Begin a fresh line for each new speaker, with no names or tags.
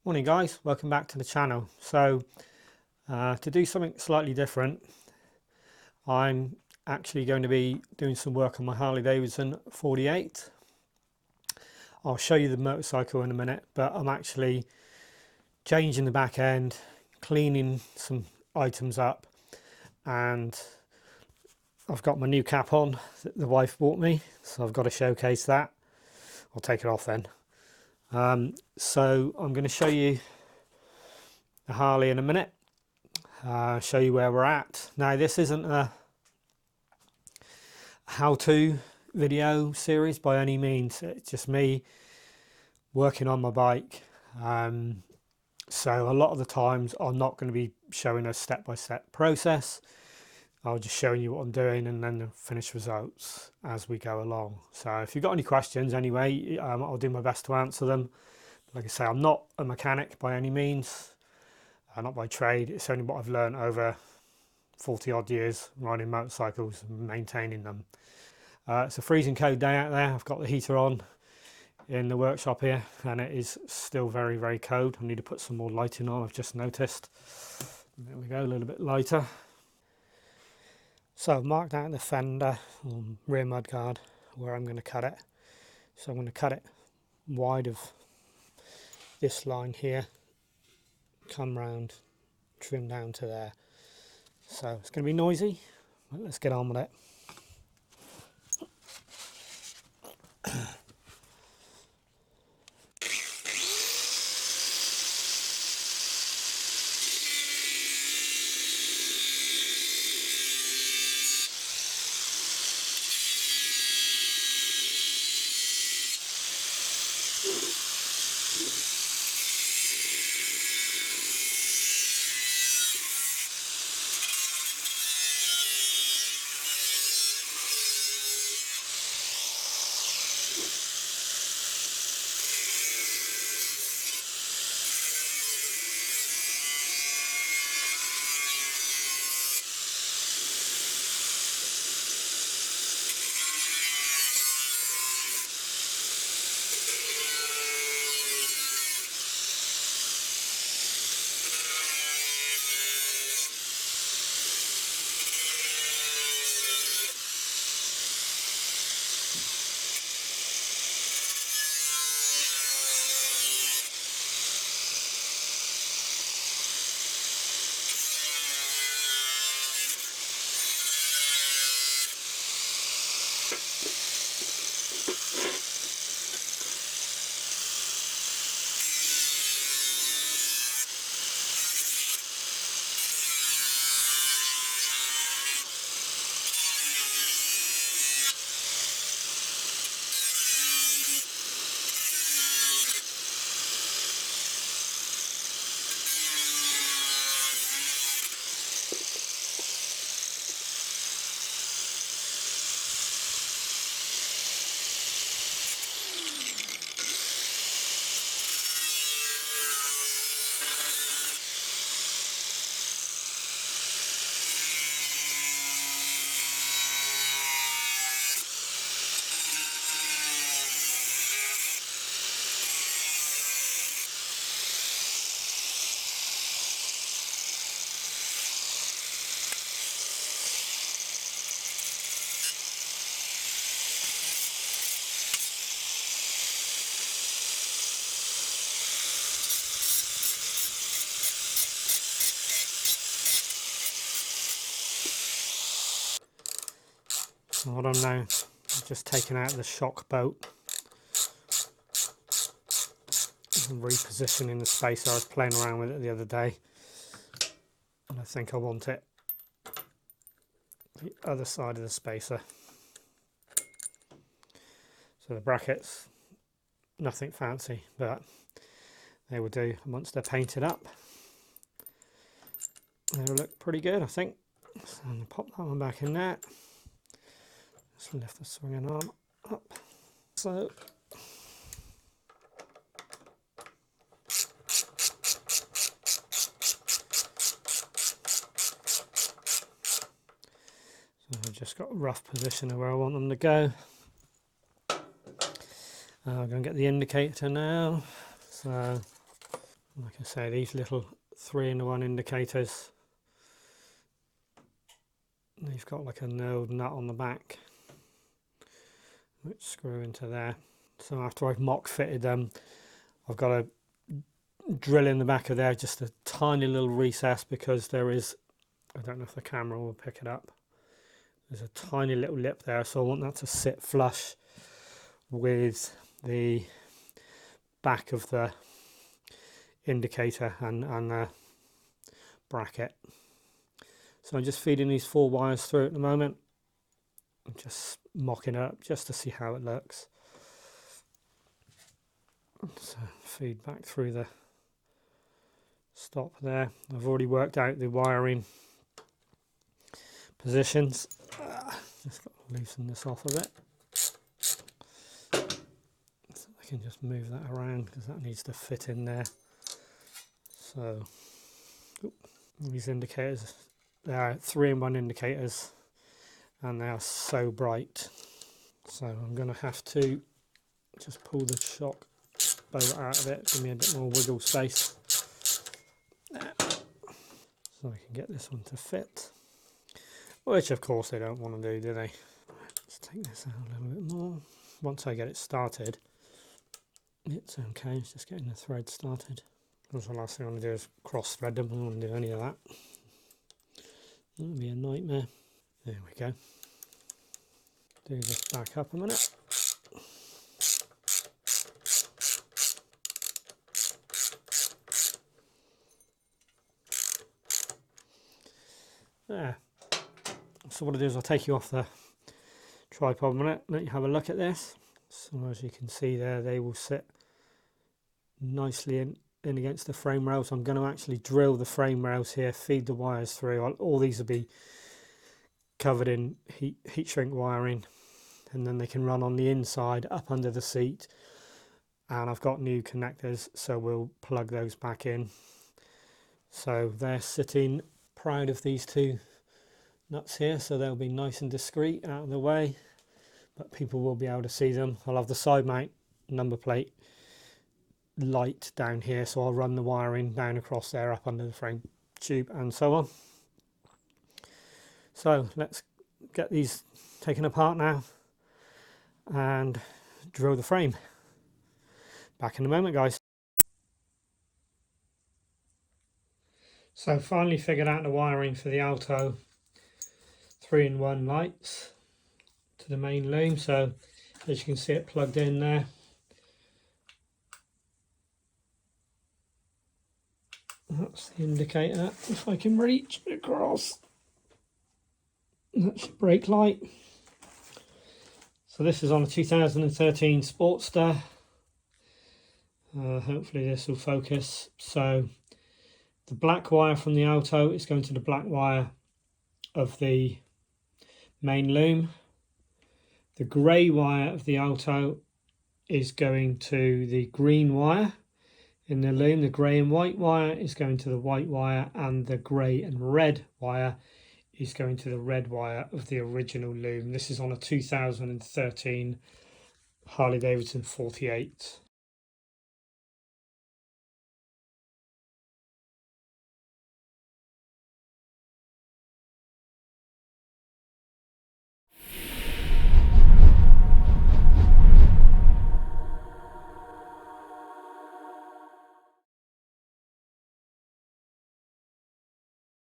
Morning guys, welcome back to the channel. So to do something slightly different, I'm actually going to be doing some work on my Harley Davidson 48. I'll show you the motorcycle in a minute, but I'm actually changing the back end, cleaning some items up, and I've got my new cap on that the wife bought me, so I've got to showcase that. I'll take it off then. So I'm going to show you the Harley in a minute, show you where we're at. Now this isn't a how-to video series by any means, it's just me working on my bike. So a lot of the times I'm not going to be showing a step-by-step process. I'll just show you what I'm doing and then the finished results as we go along. So if you've got any questions anyway, I'll do my best to answer them. Like I say, I'm not a mechanic by any means, not by trade. It's only what I've learned over 40 odd years riding motorcycles and maintaining them. It's a freezing cold day out there. I've got the heater on in the workshop here and it is still very, very cold. I need to put some more lighting on, I've just noticed. There we go, a little bit lighter. So I've marked out the fender rear mudguard where I'm going to cut it. So I'm going to cut it wide of this line here, come round, trim down to there. So it's going to be noisy, but let's get on with it. So what I'm now just taking out the shock bolt and repositioning the spacer. I was playing around with it the other day and I think I want it the other side of the spacer. So the brackets, nothing fancy, but they will do once they're painted up. They will look pretty good, I think. So I'm going to pop that one back in there. Just lift the swinging arm up. So I've just got a rough position of where I want them to go. I'm going to get the indicator now. So Like I say, these little 3-in-1 indicators, they've got like a knurled nut on the back which screw into there. So after I've mock fitted them, I've got to drill in the back of there just a tiny little recess, because there is, I don't know if the camera will pick it up, there's a tiny little lip there, so I want that to sit flush with the back of the indicator and the bracket. So I'm just feeding these 4 wires through at the moment. I'm just mocking it up just to see how it looks. So feed back through the stop there. I've already worked out the wiring positions. Just got to loosen this off a bit. So I can just move that around because that needs to fit in there. So these indicators, they are 3-in-1 indicators and they are so bright. So I'm going to have to just pull the shock bolt out of it, give me a bit more wiggle space. There. So I can get this one to fit. Which of course they don't want to do they? Let's take this out a little bit more. Once I get it started, it's okay, it's just getting the thread started. Because the last thing I want to do is cross thread them. I don't want to do any of that. That would be a nightmare. There we go. Do this back up a minute. There. So what I do is I'll take you off the tripod a minute, let you have a look at this. So as you can see there, they will sit nicely in against the frame rails. I'm going to actually drill the frame rails here, feed the wires through. All these will be covered in heat shrink wiring, and then they can run on the inside up under the seat. And I've got new connectors, so we'll plug those back in. So they're sitting proud of these 2 nuts here, so they'll be nice and discreet out of the way, but people will be able to see them. I'll have the side mount number plate light down here, so I'll run the wiring down across there up under the frame tube and so on. So let's get these taken apart now and drill the frame. Back in a moment, guys. So finally figured out the wiring for the Alto 3-in-1 lights to the main loom. So as you can see, it plugged in there. That's the indicator. If I can reach across, that's your brake light. So this is on a 2013 Sportster. Hopefully this will focus. So the black wire from the Alto is going to the black wire of the main loom. The grey wire of the Alto is going to the green wire in the loom. The grey and white wire is going to the white wire, and the grey and red wire is going to the red wire of the original loom. This is on a 2013 Harley Davidson 48.